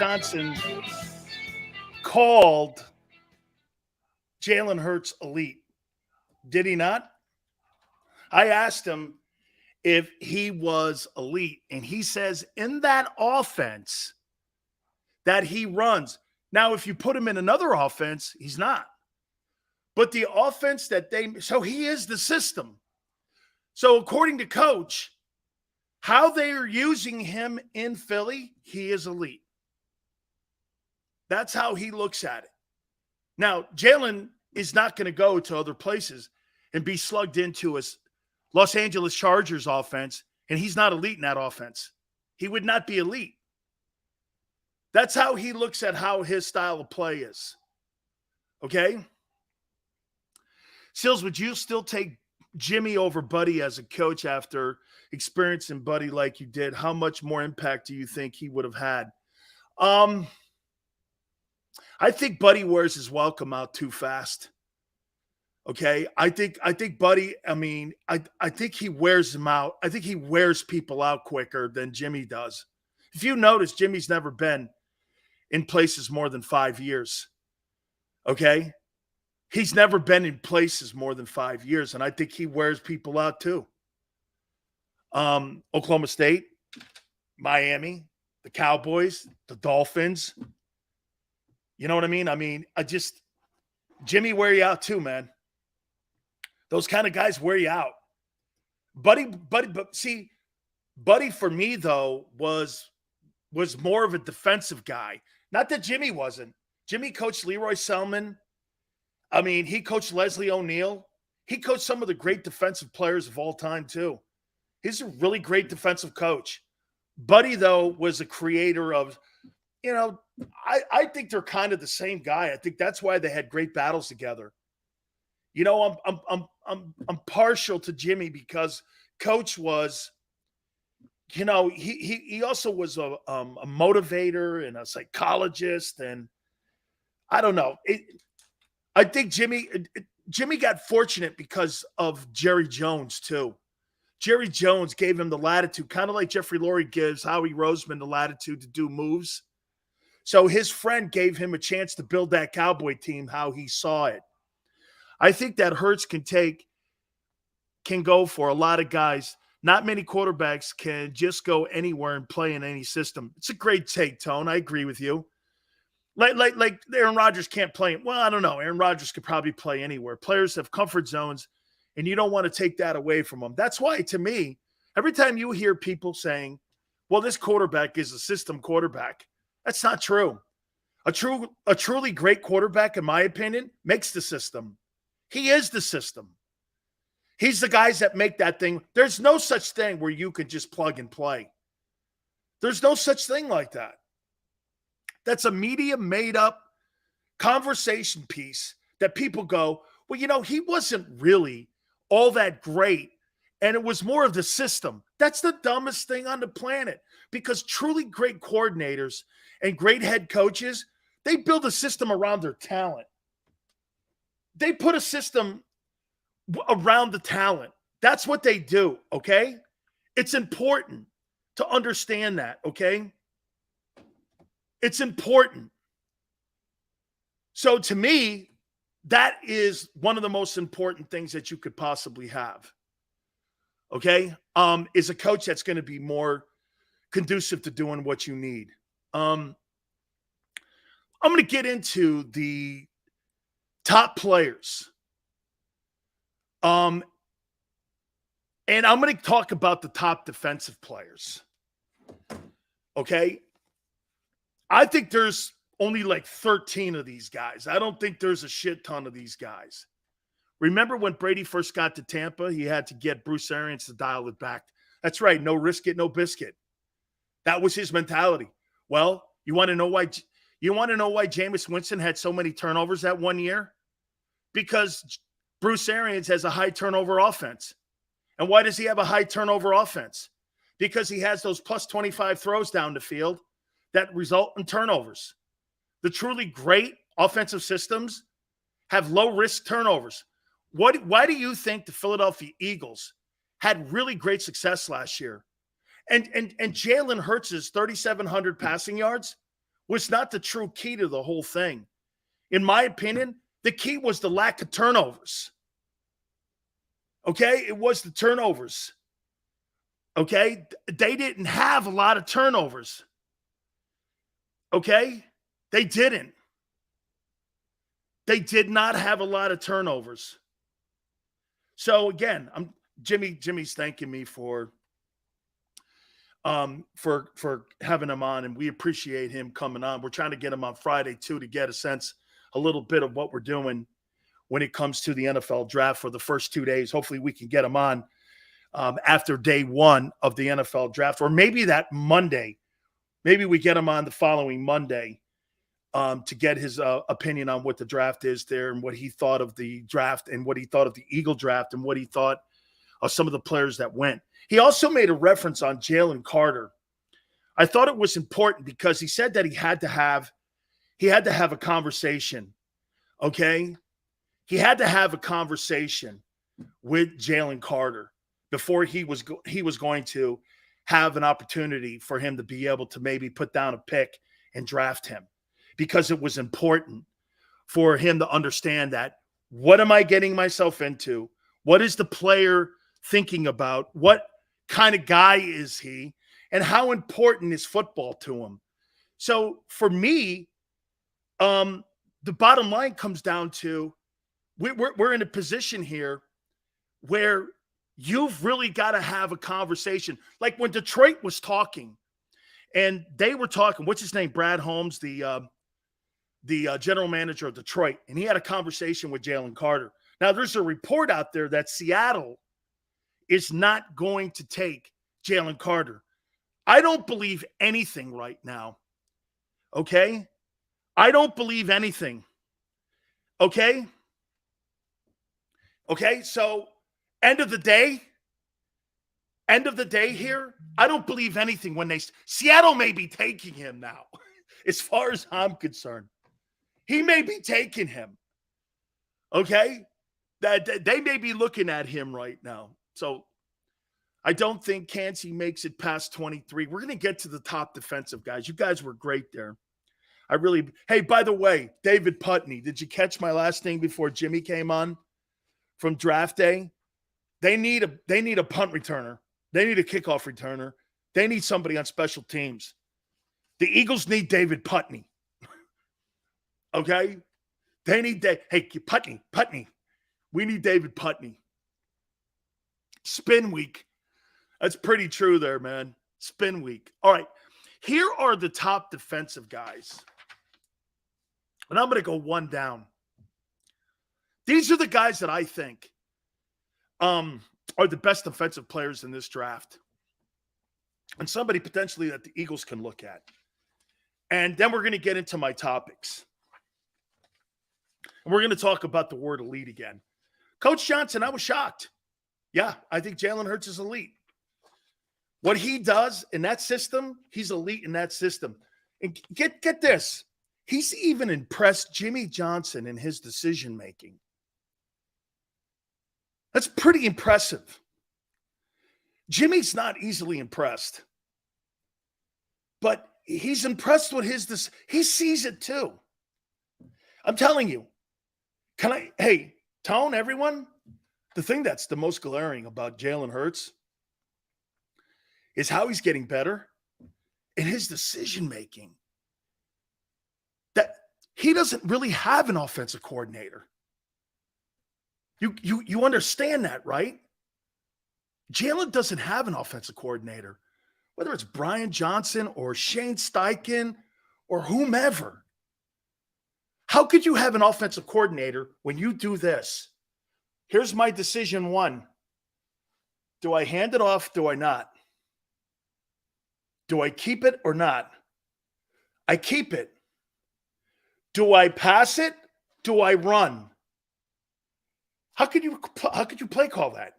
Johnson called Jalen Hurts elite. Did he not? I asked him if he was elite, and he says in that offense that he runs. Now, if you put him in another offense, he's not. But the offense that so he is the system. So according to Coach, how they are using him in Philly, he is elite. That's how he looks at it. Now, Jalen is not going to go to other places and be slugged into a Los Angeles Chargers offense, and he's not elite in that offense. He would not be elite. That's how he looks at how his style of play is. Okay? Sills, would you still take Jimmy over Buddy as a coach after experiencing Buddy like you did? How much more impact do you think he would have had? I think Buddy wears his welcome out too fast. Okay, I think Buddy, I think he wears him out. I think he wears people out quicker than Jimmy does. If you notice, Jimmy's never been in places more than 5 years. Okay? He's never been in places more than 5 years, and I think he wears people out too. Oklahoma State, Miami, the Cowboys, the Dolphins. You know what I mean? Jimmy wear you out too, man. Those kind of guys wear you out. Buddy for me, though, was more of a defensive guy. Not that Jimmy wasn't. Jimmy coached Leroy Selman. He coached Leslie O'Neal. He coached some of the great defensive players of all time, too. He's a really great defensive coach. Buddy, though, was a creator of, I think they're kind of the same guy. I think that's why they had great battles together. I'm partial to Jimmy because Coach was, he also was a motivator and a psychologist, and I don't know. I think Jimmy got fortunate because of Jerry Jones too. Jerry Jones gave him the latitude, kind of like Jeffrey Lurie gives Howie Roseman the latitude to do moves. So his friend gave him a chance to build that Cowboy team how he saw it. I think that Hurts can go for a lot of guys. Not many quarterbacks can just go anywhere and play in any system. It's a great take, Tone. I agree with you. Like Aaron Rodgers can't play. Well, I don't know. Aaron Rodgers could probably play anywhere. Players have comfort zones, and you don't want to take that away from them. That's why, to me, every time you hear people saying, well, this quarterback is a system quarterback, that's not true. A truly great quarterback, in my opinion, makes the system. He is the system. He's the guys that make that thing. There's no such thing where you can just plug and play. There's no such thing like that. That's a media made-up conversation piece that people go, well, he wasn't really all that great, and it was more of the system. That's the dumbest thing on the planet because truly great coordinators and great head coaches, they build a system around their talent. They put a system around the talent. That's what they do, okay? It's important to understand that, okay? It's important. So to me, that is one of the most important things that you could possibly have, okay? Is a coach that's going to be more conducive to doing what you need. I'm going to get into the top players. And I'm going to talk about the top defensive players. Okay? I think there's only like 13 of these guys. I don't think there's a shit ton of these guys. Remember when Brady first got to Tampa, he had to get Bruce Arians to dial it back. That's right. No risk it, no biscuit. That was his mentality. Well, you want to know why Jameis Winston had so many turnovers that 1 year? Because Bruce Arians has a high turnover offense. And why does he have a high turnover offense? Because he has those plus 25 throws down the field that result in turnovers. The truly great offensive systems have low-risk turnovers. Why do you think the Philadelphia Eagles had really great success last year? And Jalen Hurts' 3,700 passing yards was not the true key to the whole thing. In my opinion, the key was the lack of turnovers. Okay? It was the turnovers. Okay? They didn't have a lot of turnovers. Okay? They didn't. They did not have a lot of turnovers. So again, Jimmy's thanking me for having him on, and we appreciate him coming on. We're trying to get him on Friday too, to get a little bit of what we're doing when it comes to the NFL draft for the first 2 days. Hopefully we can get him on after day one of the NFL draft, or maybe that Monday. Maybe we get him on the following Monday to get his opinion on what the draft is there, and what he thought of the draft, and what he thought of the Eagle draft, and what he thought of some of the players that went. He also made a reference on Jalen Carter. I thought it was important because he said that he had to have a conversation. Okay? He had to have a conversation with Jalen Carter before he was going to have an opportunity for him to be able to maybe put down a pick and draft him, because it was important for him to understand that, what am I getting myself into? What is the player thinking about? What kind of guy is he? And how important is football to him? So for me, the bottom line comes down to, we're in a position here where you've really got to have a conversation. Like when Detroit was talking, and they were talking, what's his name? Brad Holmes, the general manager of Detroit, and he had a conversation with Jalen Carter. Now, there's a report out there that Seattle is not going to take Jalen Carter. I don't believe anything right now. Okay? I don't believe anything. Okay? Okay, so end of the day here, I don't believe anything when Seattle may be taking him now, as far as I'm concerned. He may be taking him. Okay? That they may be looking at him right now. So I don't think Kancey makes it past 23. We're going to get to the top defensive guys. You guys were great there. Hey, by the way, David Putney, did you catch my last thing before Jimmy came on from draft day? They need a punt returner. They need a kickoff returner. They need somebody on special teams. The Eagles need David Putney. Okay? They need hey, Putney. We need David Putney. Spin week. That's pretty true there, man. Spin week. All right. Here are the top defensive guys. And I'm going to go one down. These are the guys that I think are the best defensive players in this draft. And somebody potentially that the Eagles can look at. And then we're going to get into my topics. And we're going to talk about the word elite again. Coach Johnson, I was shocked. Yeah, I think Jalen Hurts is elite. What he does in that system, he's elite in that system. And get this. He's even impressed Jimmy Johnson in his decision-making. That's pretty impressive. Jimmy's not easily impressed. But he's impressed with he sees it too. I'm telling you. Hey, Tone, everyone, the thing that's the most glaring about Jalen Hurts is how he's getting better in his decision-making. That he doesn't really have an offensive coordinator. You understand that, right? Jalen doesn't have an offensive coordinator, whether it's Brian Johnson or Shane Steichen or whomever. How could you have an offensive coordinator when you do this? Here's my decision one. Do I hand it off? Do I not? Do I keep it or not? I keep it. Do I pass it? Do I run? How could you play call that?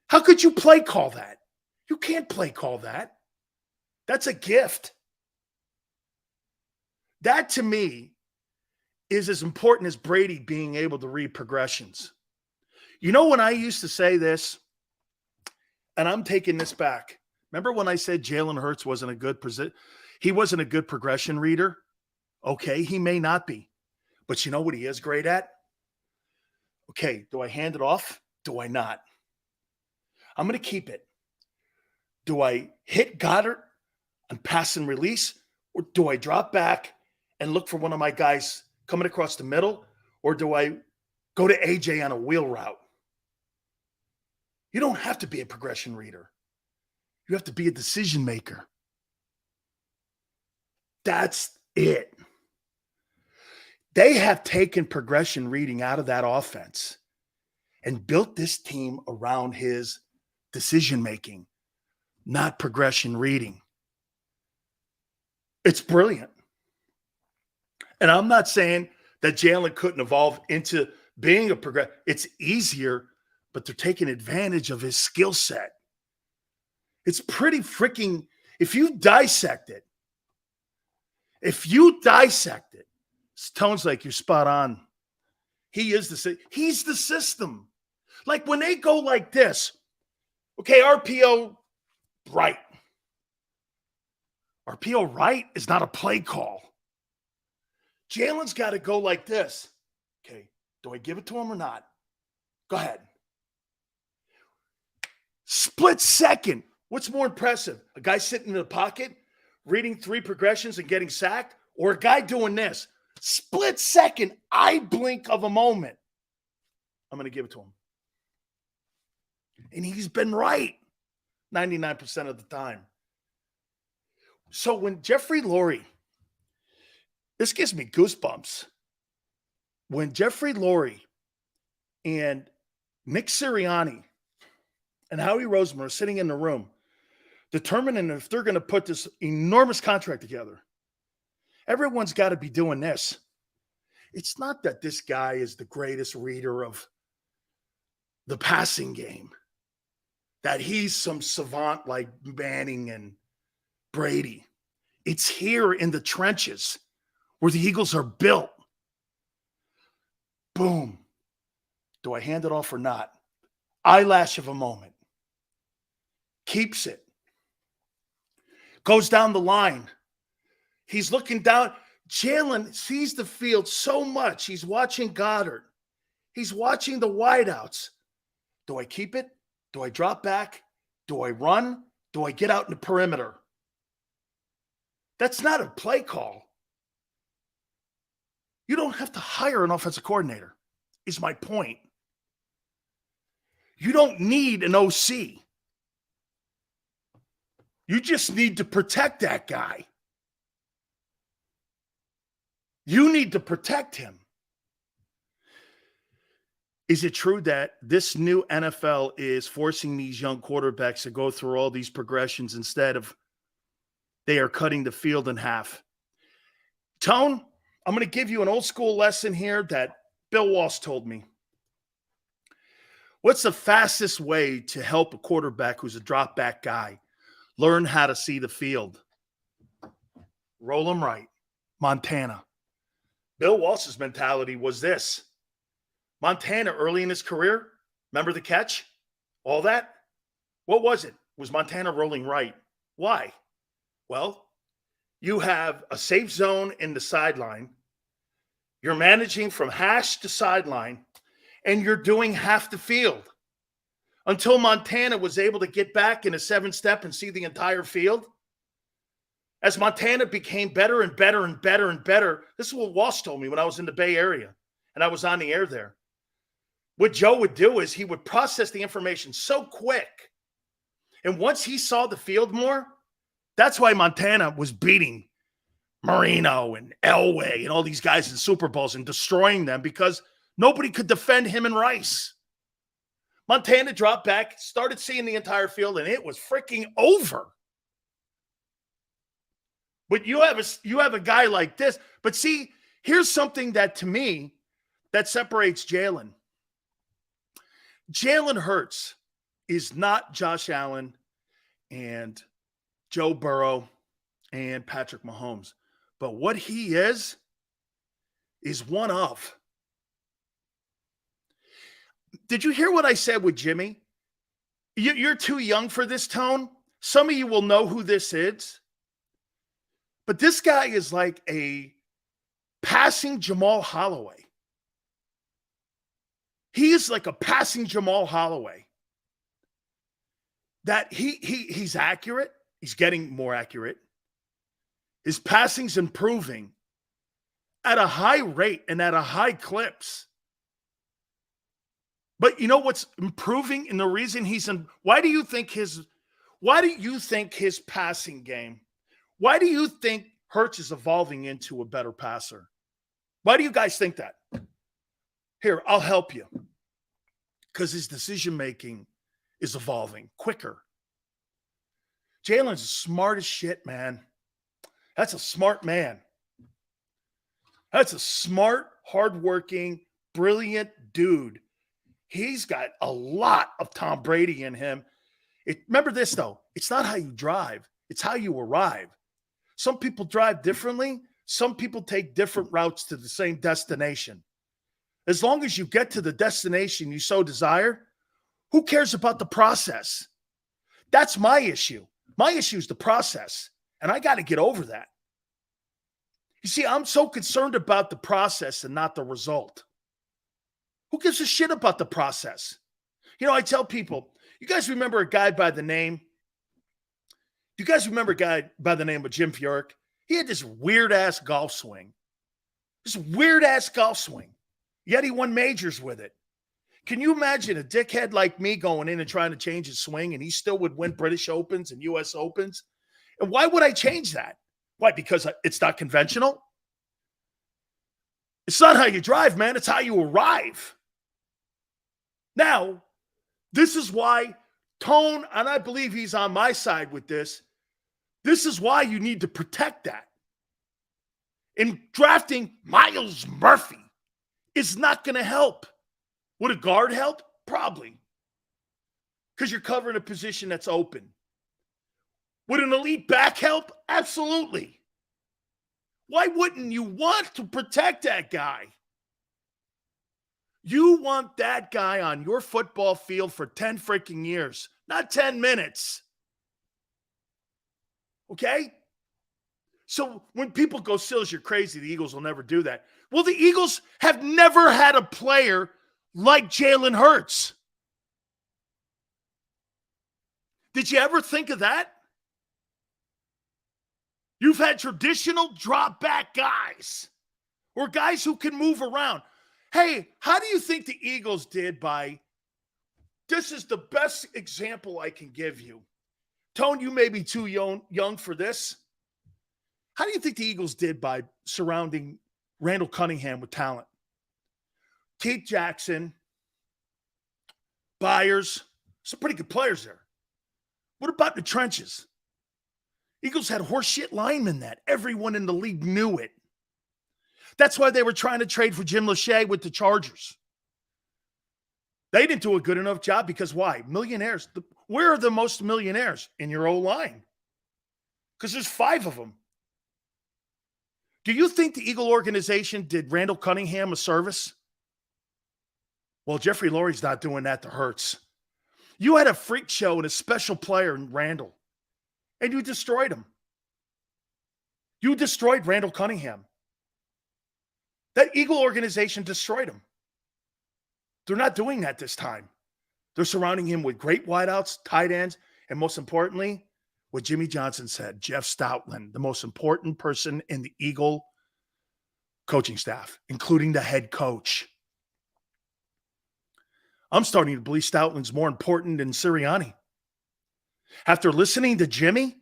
How could you play call that? You can't play call that. That's a gift. That to me is as important as Brady being able to read progressions. You know when I used to say this, and I'm taking this back. Remember when I said Jalen Hurts wasn't a good position? He wasn't a good progression reader. Okay, he may not be. But you know what he is great at? Okay, do I hand it off? Do I not? I'm going to keep it. Do I hit Goddard on pass and release? Or do I drop back and look for one of my guys coming across the middle? Or do I go to AJ on a wheel route? You don't have to be a progression reader. You have to be a decision maker. That's it. They have taken progression reading out of that offense and built this team around his decision making, not progression reading. It's brilliant. And I'm not saying that Jalen couldn't evolve into being a progression. It's easier, but they're taking advantage of his skill set. It's pretty freaking, if you dissect it, Tone's like, you're spot on. He's the system. Like when they go like this, okay, RPO right. RPO right is not a play call. Jalen's got to go like this. Okay, do I give it to him or not? Go ahead. Split second. What's more impressive? A guy sitting in the pocket, reading 3 progressions and getting sacked, or a guy doing this? Split second, eye blink of a moment. I'm going to give it to him. And he's been right 99% of the time. So when Jeffrey Lurie, this gives me goosebumps. When Jeffrey Lurie and Nick Sirianni and Howie Roseman are sitting in the room determining if they're going to put this enormous contract together, everyone's got to be doing this. It's not that this guy is the greatest reader of the passing game, that he's some savant like Manning and Brady. It's here in the trenches where the Eagles are built. Boom. Do I hand it off or not? Eyelash of a moment. Keeps it. Goes down the line. He's looking down. Jalen sees the field so much. He's watching Goddard. He's watching the wideouts. Do I keep it? Do I drop back? Do I run? Do I get out in the perimeter? That's not a play call. You don't have to hire an offensive coordinator, is my point. You don't need an OC. You just need to protect that guy. You need to protect him. Is it true that this new NFL is forcing these young quarterbacks to go through all these progressions instead of they are cutting the field in half? Tone, I'm going to give you an old school lesson here that Bill Walsh told me. What's the fastest way to help a quarterback who's a drop back guy learn how to see the field? Roll them right. Montana. Bill Walsh's mentality was this. Montana, early in his career, remember the catch? All that? What was it? Was Montana rolling right? Why? Well, you have a safe zone in the sideline. You're managing from hash to sideline, and you're doing half the field until Montana was able to get back in a 7-step and see the entire field. As Montana became better and better and better and better, this is what Walsh told me when I was in the Bay Area and I was on the air there. What Joe would do is he would process the information so quick. And once he saw the field more, that's why Montana was beating Marino and Elway and all these guys in Super Bowls and destroying them because nobody could defend him and Rice. Montana dropped back, started seeing the entire field, and it was freaking over. But you have a guy like this. But see, here's something that to me that separates Jalen. Jalen Hurts is not Josh Allen and Joe Burrow and Patrick Mahomes. But what he is one of. Did you hear what I said with Jimmy? You're too young for this, Tone. Some of you will know who this is. But this guy is like a passing Jamal Holloway. He is like a passing Jamal Holloway. That he's accurate. He's getting more accurate. His passing's improving at a high rate and at a high clips. But you know what's improving, and the reason he's in, why do you think his passing game, why do you think Hurts is evolving into a better passer? Why do you guys think that? Here, I'll help you. Because his decision making is evolving quicker. Jalen's smart as shit, man. That's a smart man. That's a smart, hardworking, brilliant dude. He's got a lot of Tom Brady in him. Remember this, though. It's not how you drive. It's how you arrive. Some people drive differently. Some people take different routes to the same destination. As long as you get to the destination you so desire, who cares about the process? That's my issue. My issue is the process, and I got to get over that. You see, I'm so concerned about the process and not the result. Who gives a shit about the process? You know, I tell people, you guys remember a guy by the name of Jim Furyk? He had this weird-ass golf swing. Yet he won majors with it. Can you imagine a dickhead like me going in and trying to change his swing, and he still would win British Opens and U.S. Opens? And why would I change that? Why? Because it's not conventional? It's not how you drive, man. It's how you arrive. Now, this is why Tone, and I believe he's on my side with this, this is why you need to protect that. In drafting Myles Murphy is not going to help. Would a guard help? Probably. Because you're covering a position that's open. Would an elite back help? Absolutely. Why wouldn't you want to protect that guy? You want that guy on your football field for 10 freaking years, not 10 minutes. Okay? So when people go, Sills, you're crazy, the Eagles will never do that. Well, the Eagles have never had a player like Jalen Hurts. Did you ever think of that? You've had traditional drop back guys or guys who can move around. Hey, how do you think the Eagles did by, this is the best example I can give you. Tone, you may be too young for this. How do you think the Eagles did by surrounding Randall Cunningham with talent? Keith Jackson, Byers, some pretty good players there. What about the trenches? Eagles had horseshit linemen that everyone in the league knew it. That's why they were trying to trade for Jim Lachey with the Chargers. They didn't do a good enough job because why? Millionaires. Where are the most millionaires? In your O-line. Because there's 5 of them. Do you think the Eagle organization did Randall Cunningham a service? Well, Jeffrey Lurie's not doing that to Hurts. You had a freak show and a special player in Randall, and you destroyed him. You destroyed Randall Cunningham. That Eagle organization destroyed him. They're not doing that this time. They're surrounding him with great wideouts, tight ends, and most importantly, what Jimmy Johnson said, Jeff Stoutland, the most important person in the Eagle coaching staff, including the head coach. I'm starting to believe Stoutland's more important than Sirianni. After listening to Jimmy,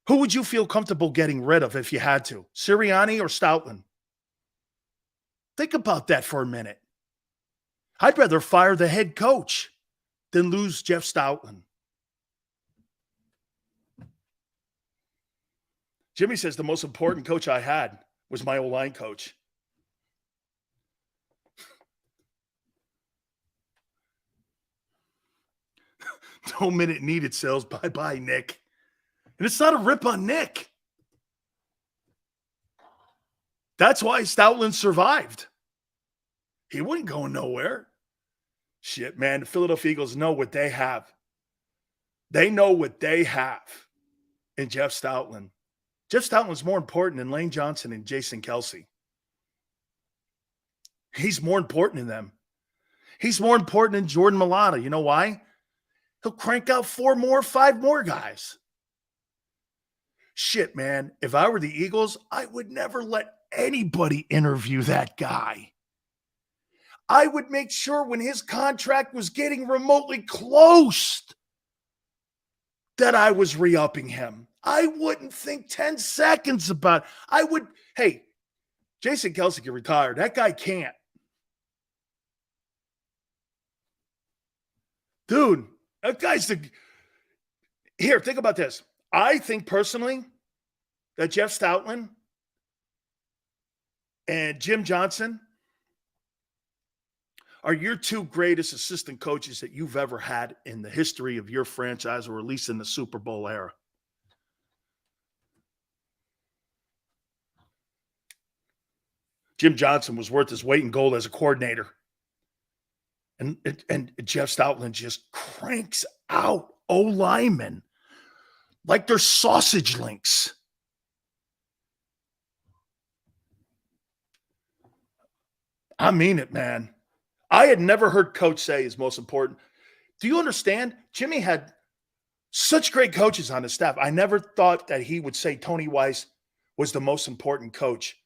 who would you feel comfortable getting rid of if you had to? Sirianni or Stoutland? Think about that for a minute. I'd rather fire the head coach than lose Jeff Stoutland. Jimmy says the most important coach I had was my O-line coach. No minute needed, Sales. Bye-bye, Nick. And it's not a rip on Nick. That's why Stoutland survived. He wasn't going nowhere. Shit, man. The Philadelphia Eagles know what they have. They know what they have in Jeff Stoutland. Jeff Stoutland's more important than Lane Johnson and Jason Kelce. He's more important than them. He's more important than Jordan Mailata. You know why? He'll crank out 4 more, 5 more guys. Shit, man. If I were the Eagles, I would never let anybody interview that guy. I would make sure when his contract was getting remotely close that I was re-upping him. I wouldn't think 10 seconds about it. I would, hey, Jason Kelce can retire. That guy can't. Dude, that guy's the... Here, think about this. I think personally that Jeff Stoutland and Jim Johnson are your 2 greatest assistant coaches that you've ever had in the history of your franchise, or at least in the Super Bowl era. Jim Johnson was worth his weight in gold as a coordinator. And Jeff Stoutland just cranks out O-linemen like they're sausage links. I mean it, man. I had never heard coach say is most important. Do you understand? Jimmy had such great coaches on his staff. I never thought that he would say Tony Weiss was the most important coach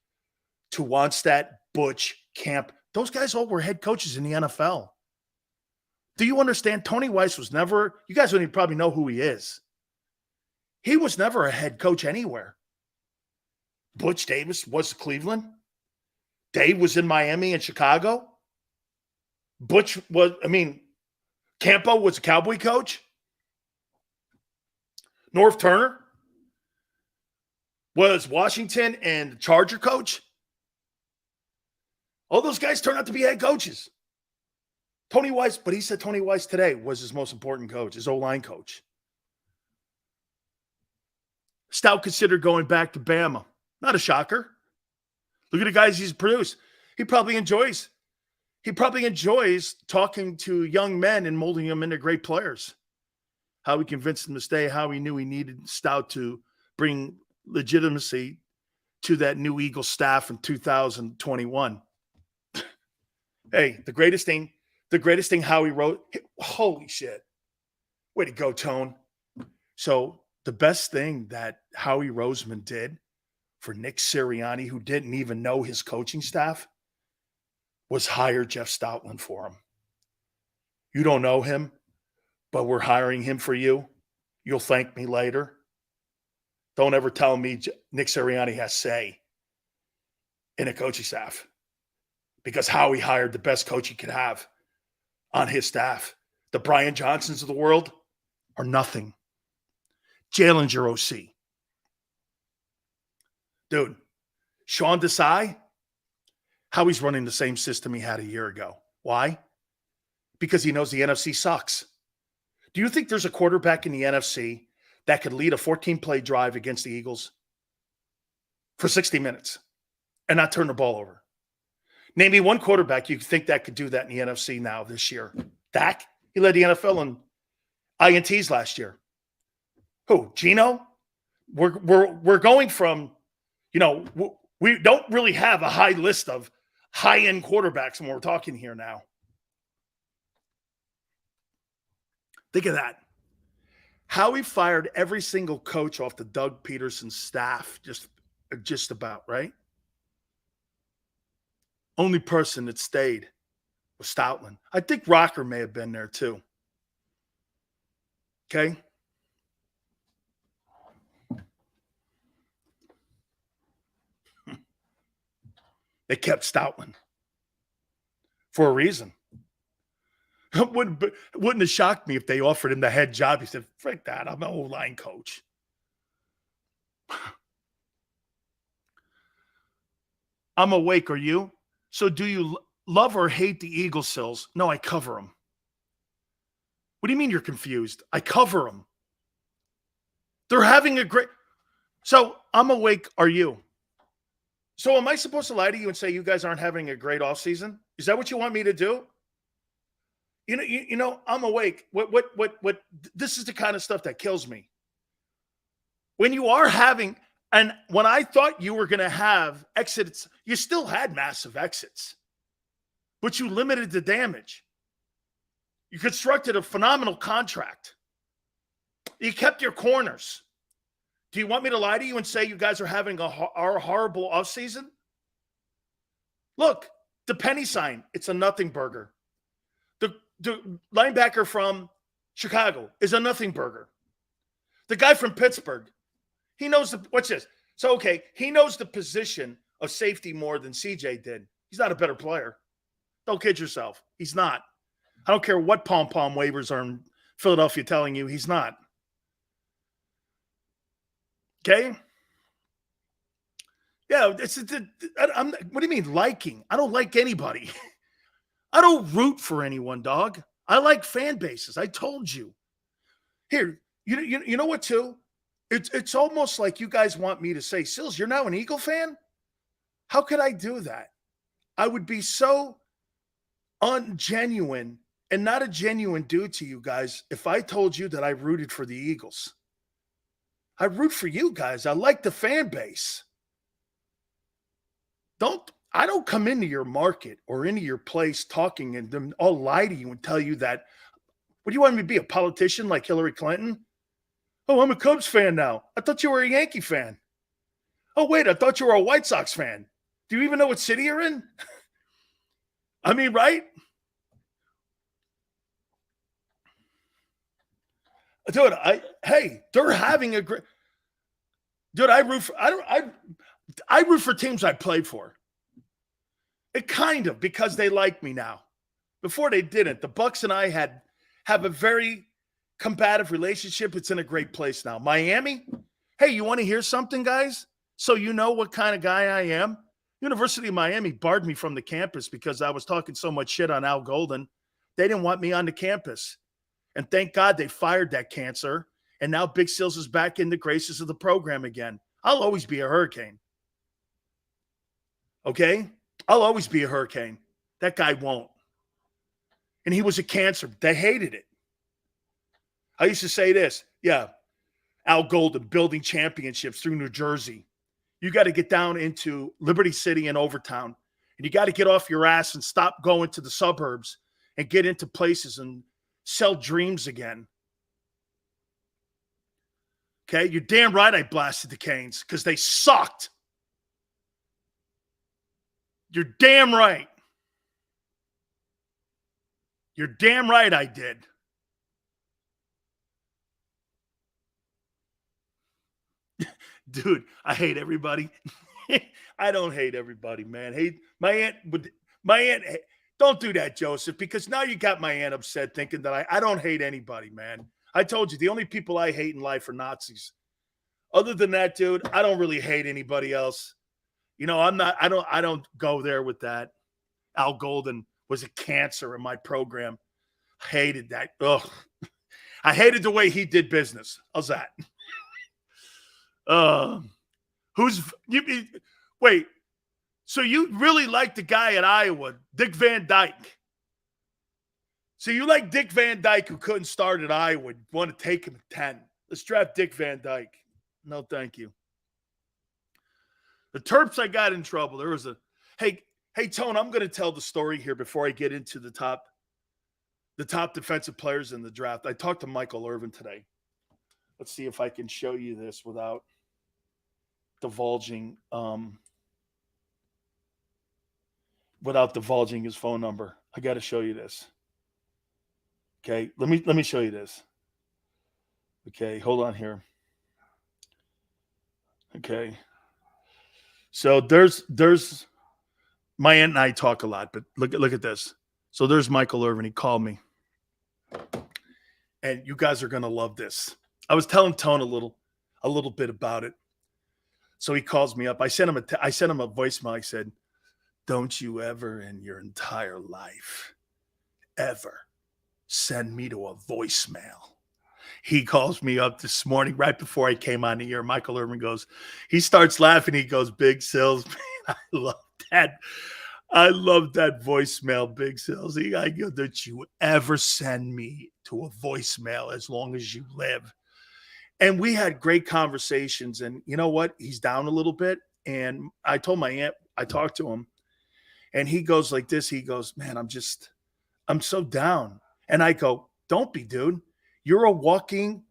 to Wannstedt, Butch, Camp. Those guys all were head coaches in the NFL. Do you understand? Tony Weiss was never, you guys don't even probably know who he is. He was never a head coach anywhere. Butch Davis was Cleveland. Dave was in Miami and Chicago. Butch was, Campo was a Cowboy coach. North Turner was Washington and Charger coach. All those guys turned out to be head coaches. Tony Weiss, but he said Tony Weiss today was his most important coach, his O-line coach. Stout considered going back to Bama. Not a shocker. Look at the guys he's produced. He probably enjoys talking to young men and molding them into great players. How he convinced them to stay, how he knew he needed Stout to bring legitimacy to that new Eagles staff in 2021. Hey, the greatest thing Howie wrote, holy shit. Way to go, Tone. So the best thing that Howie Roseman did for Nick Sirianni, who didn't even know his coaching staff, was hire Jeff Stoutland for him. You don't know him, but we're hiring him for you. You'll thank me later. Don't ever tell me Nick Sirianni has say in a coaching staff, because Howie hired the best coach he could have on his staff. The Brian Johnsons of the world are nothing. Jalen's your OC. Dude, Sean Desai, Howie's running the same system he had a year ago. Why? Because he knows the NFC sucks. Do you think there's a quarterback in the NFC that could lead a 14-play drive against the Eagles for 60 minutes and not turn the ball over? Name me one quarterback you think that could do that in the NFC now this year. Dak? He led the NFL in INTs last year. Who? Geno? We're going from, we don't really have a high list of high-end quarterbacks when we're talking here now. Think of that. Howie fired every single coach off the Doug Peterson staff, just about, right? Only person that stayed was Stoutland. I think Rocker may have been there too. Okay? They kept Stoutland for a reason. It wouldn't have shocked me if they offered him the head job. He said, frick that, I'm an O-line coach. I'm awake, are you? So do you love or hate the Eagle Sills? No, I cover them. What do you mean you're confused? I cover them. They're having a great... So I'm awake, are you? So am I supposed to lie to you and say you guys aren't having a great offseason? Is that what you want me to do? You know, I'm awake. What? This is the kind of stuff that kills me. When you are having, And when I thought you were going to have exits, you still had massive exits, but you limited the damage. You constructed a phenomenal contract. You kept your corners. Do you want me to lie to you and say you guys are having a horrible offseason? Look, the penny sign, it's a nothing burger. The linebacker from Chicago is a nothing burger. The guy from Pittsburgh, he knows what's this? So, okay, he knows the position of safety more than CJ did. He's not a better player. Don't kid yourself. He's not. I don't care what pom-pom waivers are in Philadelphia telling you, he's not. Okay? Yeah, what do you mean liking? I don't like anybody. I don't root for anyone, dog. I like fan bases. I told you. Here, you know what, too? It's almost like you guys want me to say, Sills, you're now an Eagle fan? How could I do that? I would be so ungenuine and not a genuine dude to you guys if I told you that I rooted for the Eagles. I root for you guys. I like the fan base. I don't come into your market or into your place talking and then I'll lie to you and tell you that, what do you want me to be, a politician like Hillary Clinton? Oh, I'm a Cubs fan now. I thought you were a Yankee fan. Oh, wait, I thought you were a White Sox fan. Do you even know what city you're in? I mean, right? Dude, they're having a great. Dude, I root for teams I played for. It kind of, because they like me now. Before they didn't. The Bucks and I have a very combative relationship. It's in a great place now. Miami, hey, you want to hear something, guys? So you know what kind of guy I am? University of Miami barred me from the campus because I was talking so much shit on Al Golden. They didn't want me on the campus. And thank God they fired that cancer. And now Big Sills is back in the graces of the program again. I'll always be a Hurricane. Okay? I'll always be a Hurricane. That guy won't. And he was a cancer. They hated it. I used to say this. Yeah, Al Golden building championships through New Jersey. You got to get down into Liberty City and Overtown. And you got to get off your ass and stop going to the suburbs and get into places and sell dreams again. Okay? You're damn right I blasted the Canes because they sucked. You're damn right. You're damn right I did. Dude, I hate everybody. I don't hate everybody, man. My aunt, don't do that, Joseph, because now you got my aunt upset thinking that I don't hate anybody, man. I told you, the only people I hate in life are Nazis. Other than that, dude, I don't really hate anybody else. You know, I don't go there with that. Al Golden was a cancer in my program. Hated that. Ugh. I hated the way he did business. How's that? Wait, so you really like the guy at Iowa, Dick Van Dyke. So you like Dick Van Dyke, who couldn't start at Iowa, want to take him at 10. Let's draft Dick Van Dyke. No, thank you. The Terps, I got in trouble. There was hey, Tone, I'm going to tell the story here before I get into the top defensive players in the draft. I talked to Michael Irvin today. Let's see if I can show you this without divulging his phone number. I got to show you this. Okay, let me show you this. Okay, hold on here. Okay. So there's my aunt and I talk a lot, but look at this. So there's Michael Irvin. He called me. And you guys are going to love this. I was telling Tone a little bit about it. So he calls me up. I sent him a voicemail. I said, "Don't you ever in your entire life ever send me to a voicemail." He calls me up this morning right before I came on the air. Michael Irvin he starts laughing. He goes, "Big Sills, man, I love that. I love that voicemail, Big Sills. I go, don't you ever send me to a voicemail as long as you live." And we had great conversations. And you know what? He's down a little bit. And I told my aunt, I talked to him, and he goes like this. He goes, man, I'm so down. And I go, don't be, dude. You're a walking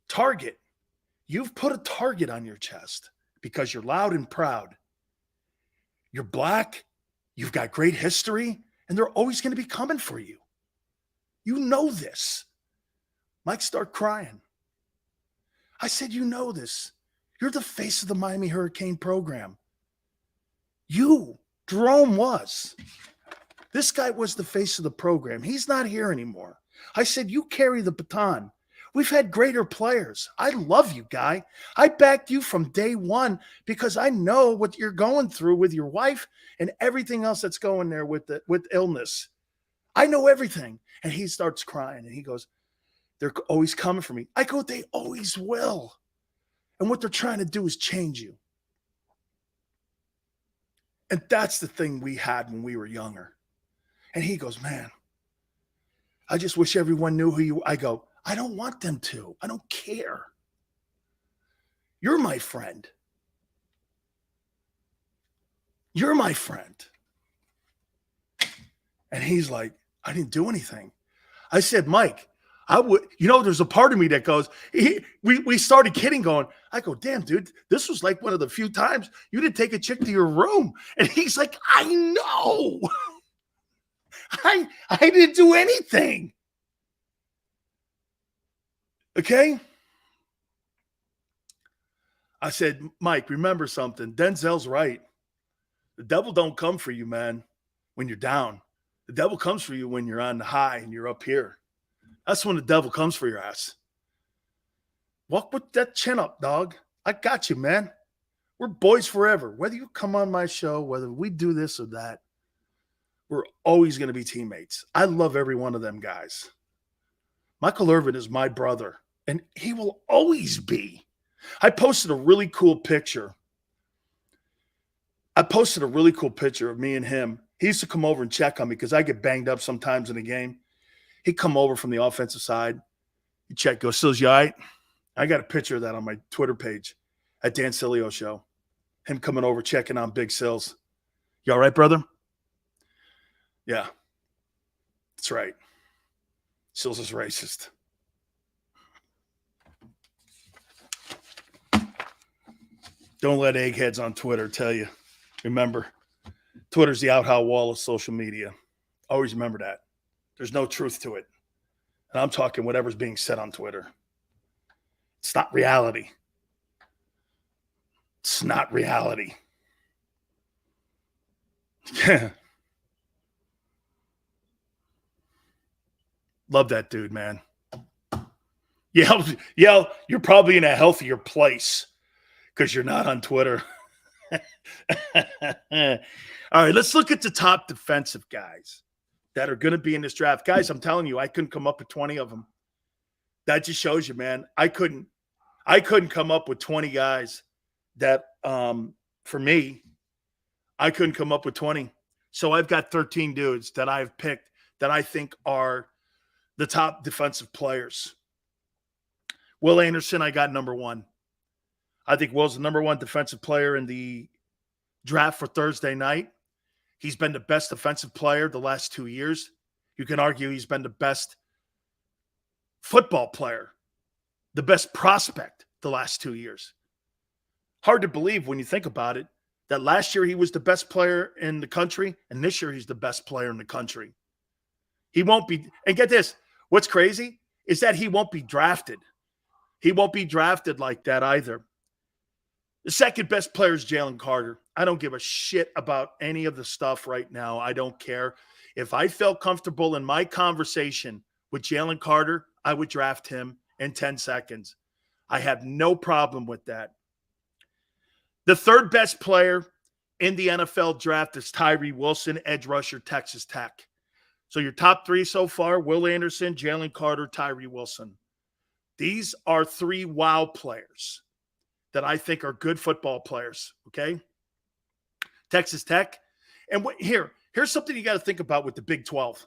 target. You've put a target on your chest because you're loud and proud. You're black. You've got great history, and they're always going to be coming for you. You know this. Mike started crying. I said, you know this. You're the face of the Miami Hurricane program. You, Jerome was. This guy was the face of the program. He's not here anymore. I said, you carry the baton. We've had greater players. I love you, guy. I backed you from day one because I know what you're going through with your wife and everything else that's going there with illness. I know everything. And he starts crying, and he goes, they're always coming for me. I go, they always will. And what they're trying to do is change you. And that's the thing we had when we were younger. And he goes, man, I just wish everyone knew who you are. I go, I don't want them to. I don't care. You're my friend. You're my friend. And he's like, I didn't do anything. I said, Mike, I would, there's a part of me that goes, we started kidding going, I go, damn, dude, this was like one of the few times you didn't take a chick to your room. And he's like, I know. I didn't do anything. Okay. I said, Mike, remember something. Denzel's right. The devil don't come for you, man, when you're down. The devil comes for you when you're on the high and you're up here. That's when the devil comes for your ass. Walk with that chin up, dog. I got you, man. We're boys forever. Whether you come on my show, whether we do this or that, we're always going to be teammates. I love every one of them guys. Michael Irvin is my brother, and he will always be. I posted a really cool picture. Of me and him. He used to come over and check on me because I get banged up sometimes in a game. He'd come over from the offensive side. He'd check, go, Sills, you all right? I got a picture of that on my Twitter page at Dan Sileo Show. Him coming over, checking on Big Sills. You all right, brother? Yeah. That's right. Sills is racist. Don't let eggheads on Twitter tell you. Remember, Twitter's the out-how wall of social media. Always remember that. There's no truth to it. And I'm talking whatever's being said on Twitter. It's not reality. It's not reality. Yeah. Love that dude, man. Yeah, you're probably in a healthier place because you're not on Twitter. All right, let's look at the top defensive guys that are going to be in this draft. Guys, I'm telling you, I couldn't come up with 20 of them. That just shows you, man. I couldn't come up with 20 guys that, for me, I couldn't come up with 20. So I've got 13 dudes that I've picked that I think are the top defensive players. Will Anderson, I got number one. I think Will's the number one defensive player in the draft for Thursday night. He's been the best defensive player the last 2 years. You can argue he's been the best football player, the best prospect the last 2 years. Hard to believe when you think about it, that last year he was the best player in the country, and this year he's the best player in the country. He won't be, and get this, what's crazy is that he won't be drafted. He won't be drafted like that either. The second best player is Jalen Carter. I don't give a shit about any of the stuff right now. I don't care. If I felt comfortable in my conversation with Jalen Carter, I would draft him in 10 seconds. I have no problem with that. The third best player in the NFL draft is Tyree Wilson, edge rusher, Texas Tech. So your top three so far, Will Anderson, Jalen Carter, Tyree Wilson. These are three wow players that I think are good football players, okay? Texas Tech. And here's something you got to think about with the Big 12.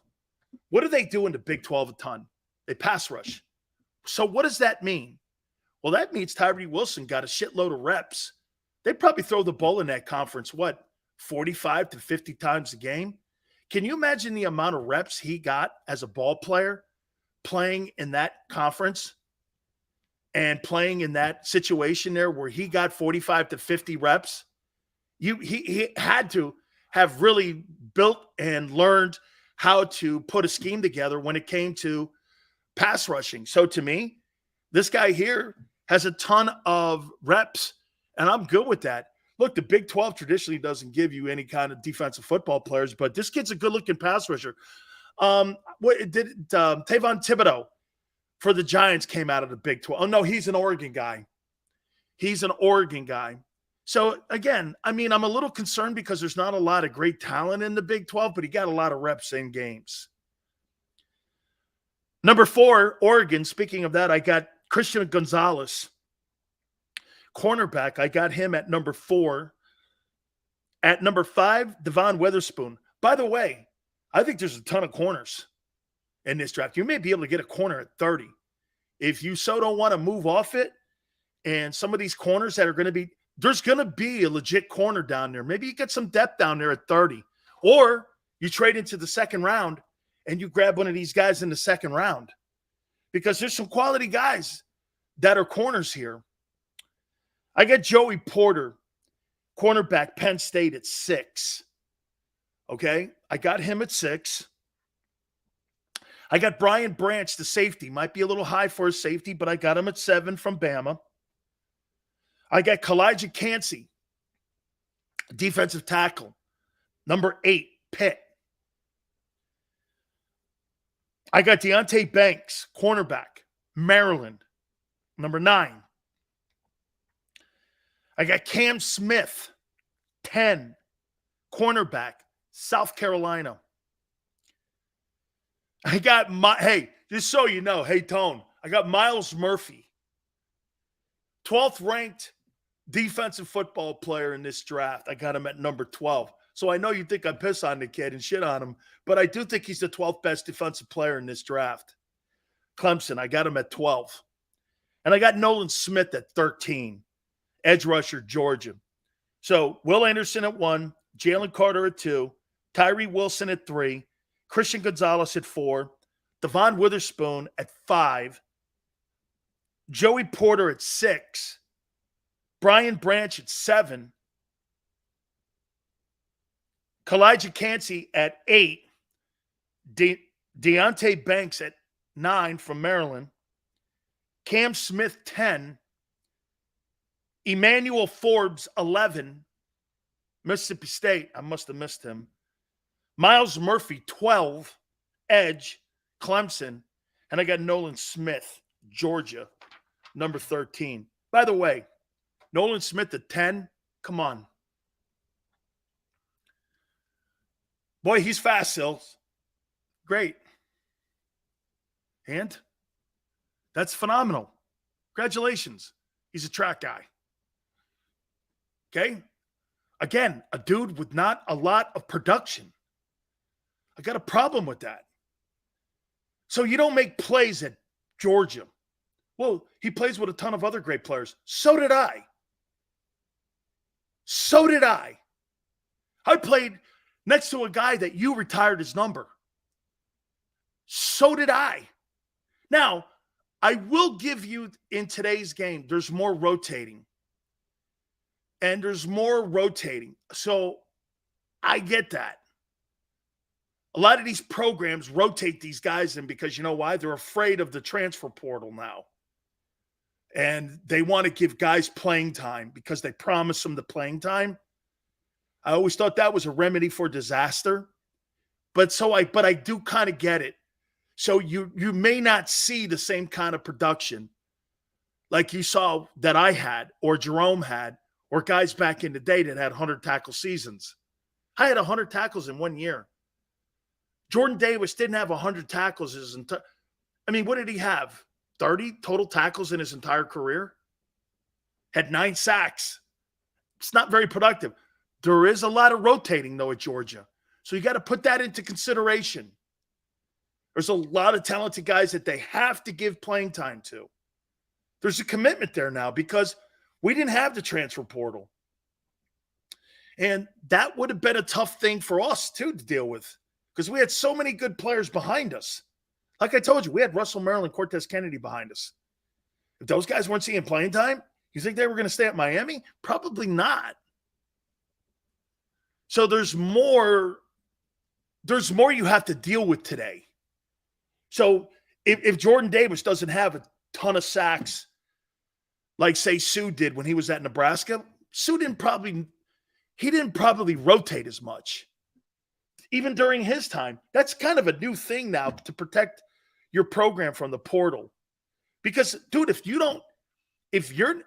What do they do in the Big 12 a ton? They pass rush. So what does that mean? Well, that means Tyree Wilson got a shitload of reps. They probably throw the ball in that conference, 45 to 50 times a game? Can you imagine the amount of reps he got as a ball player playing in that conference and playing in that situation there where he got 45 to 50 reps? He had to have really built and learned how to put a scheme together when it came to pass rushing. So to me, this guy here has a ton of reps, and I'm good with that. Look, the Big 12 traditionally doesn't give you any kind of defensive football players, but this kid's a good-looking pass rusher. Tavon Thibodeau for the Giants came out of the Big 12. Oh, no, he's an Oregon guy. So, again, I mean, I'm a little concerned because there's not a lot of great talent in the Big 12, but he got a lot of reps in games. Number 4, Oregon. Speaking of that, I got Christian Gonzalez, cornerback. I got him at number 4. At number 5, Devon Witherspoon. By the way, I think there's a ton of corners in this draft. You may be able to get a corner at 30. If you so don't want to move off it, and some of these corners that are going to be, there's going to be a legit corner down there. Maybe you get some depth down there at 30. Or you trade into the second round and you grab one of these guys in the second round. Because there's some quality guys that are corners here. I got Joey Porter, cornerback, Penn State at 6. Okay? I got him at 6. I got Brian Branch, the safety. Might be a little high for a safety, but I got him at 7 from Bama. I got Kalijah Cansey, defensive tackle, number 8, Pitt. I got Deonte Banks, cornerback, Maryland, number 9. I got Cam Smith, 10, cornerback, South Carolina. I got just so you know, hey, Tone, I got Myles Murphy, 12th ranked defensive football player in this draft. I got him at number 12. So I know you think I piss on the kid and shit on him, but I do think he's the 12th best defensive player in this draft. Clemson, I got him at 12. And I got Nolan Smith at 13, edge rusher, Georgia. So Will Anderson at 1, Jalen Carter at 2, Tyree Wilson at 3, Christian Gonzalez at 4, Devon Witherspoon at 5, Joey Porter at 6, Brian Branch at 7, Kalijah Cansey at 8, Deonte Banks at 9 from Maryland, Cam Smith 10, Emmanuel Forbes 11, Mississippi State. I must have missed him. Myles Murphy 12, edge, Clemson, and I got Nolan Smith, Georgia, number 13. By the way, Nolan Smith at 10, come on. Boy, he's fast, Sills. Great. And that's phenomenal. Congratulations. He's a track guy. Okay? Again, a dude with not a lot of production. I got a problem with that. So you don't make plays at Georgia. Well, he plays with a ton of other great players. So did I. I played next to a guy that you retired his number. So did I. Now, I will give you in today's game, there's more rotating. So I get that. A lot of these programs rotate these guys in because you know why? They're afraid of the transfer portal now. And they want to give guys playing time because they promise them the playing time. I always thought that was a remedy for disaster. But I do kind of get it. So you may not see the same kind of production like you saw that I had or Jerome had or guys back in the day that had 100 tackle seasons. I had 100 tackles in 1 year. Jordan Davis didn't have 100 tackles his entire. I mean, what did he have? 30 total tackles in his entire career? Had 9 sacks. It's not very productive. There is a lot of rotating, though, at Georgia. So you got to put that into consideration. There's a lot of talented guys that they have to give playing time to. There's a commitment there now because we didn't have the transfer portal. And that would have been a tough thing for us, too, to deal with because we had so many good players behind us. Like I told you, we had Russell Maryland, Cortez Kennedy behind us. If those guys weren't seeing playing time, you think they were going to stay at Miami? Probably not. So there's more you have to deal with today. So if Jordan Davis doesn't have a ton of sacks like, say, Sue did when he was at Nebraska, Sue didn't probably rotate as much. Even during his time. That's kind of a new thing now to protect your program from the portal. Because, dude, if you're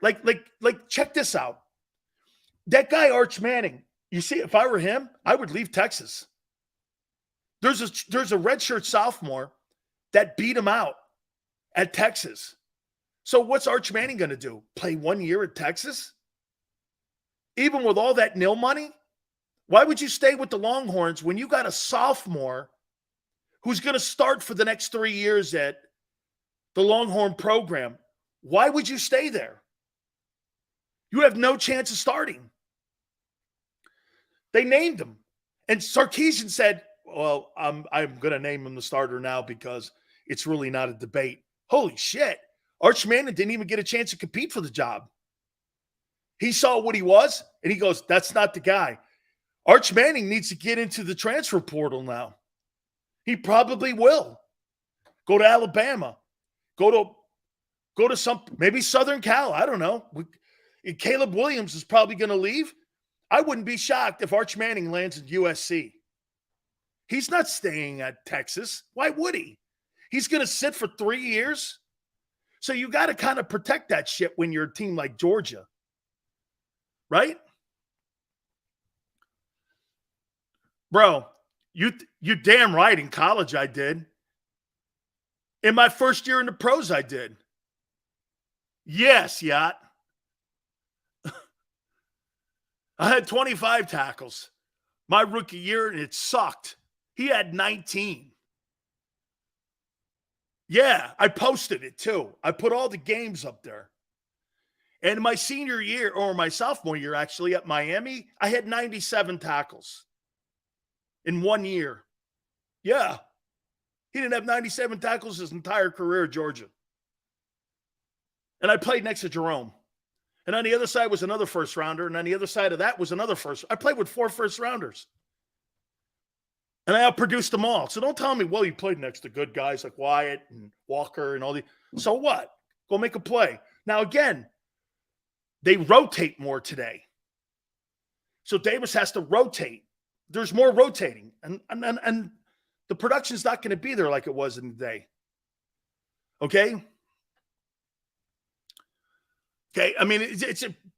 like check this out. That guy, Arch Manning, you see, if I were him, I would leave Texas. There's a redshirt sophomore that beat him out at Texas. So what's Arch Manning going to do? Play 1 year at Texas? Even with all that nil money? Why would you stay with the Longhorns when you got a sophomore who's going to start for the next 3 years at the Longhorn program? Why would you stay there? You have no chance of starting. They named him. And Sarkisian said, well, I'm going to name him the starter now because it's really not a debate. Holy shit. Arch Manning didn't even get a chance to compete for the job. He saw what he was, and he goes, that's not the guy. Arch Manning needs to get into the transfer portal now. He probably will. Go to Alabama. Go to some, maybe Southern Cal. I don't know. Caleb Williams is probably going to leave. I wouldn't be shocked if Arch Manning lands at USC. He's not staying at Texas. Why would he? He's going to sit for 3 years. So you got to kind of protect that shit when you're a team like Georgia. Right? Bro, you damn right. In college, I did. In my first year in the pros, I did. Yes, yacht. I had 25 tackles my rookie year, and it sucked. He had 19. Yeah, I posted it too. I put all the games up there. And my senior year, or my sophomore year, actually, at Miami, I had 97 tackles in 1 year. Yeah. He didn't have 97 tackles his entire career at Georgia. And I played next to Jerome. And on the other side was another first rounder. And on the other side of that was another first. I played with 4 first rounders. And I outproduced them all. So don't tell me, well, you played next to good guys like Wyatt and Walker and all these. So what? Go make a play. Now, again, they rotate more today. So Davis has to rotate. There's more rotating. And the production's not going to be there like it was in the day. Okay? Okay, I mean,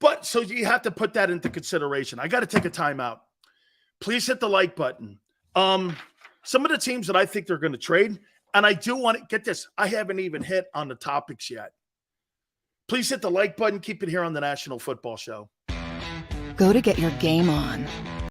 but so you have to put that into consideration. I got to take a timeout. Please hit the like button. Some of the teams that I think they're going to trade, and I do want to get this. I haven't even hit on the topics yet. Please hit the like button. Keep it here on the National Football Show. Go to get your game on.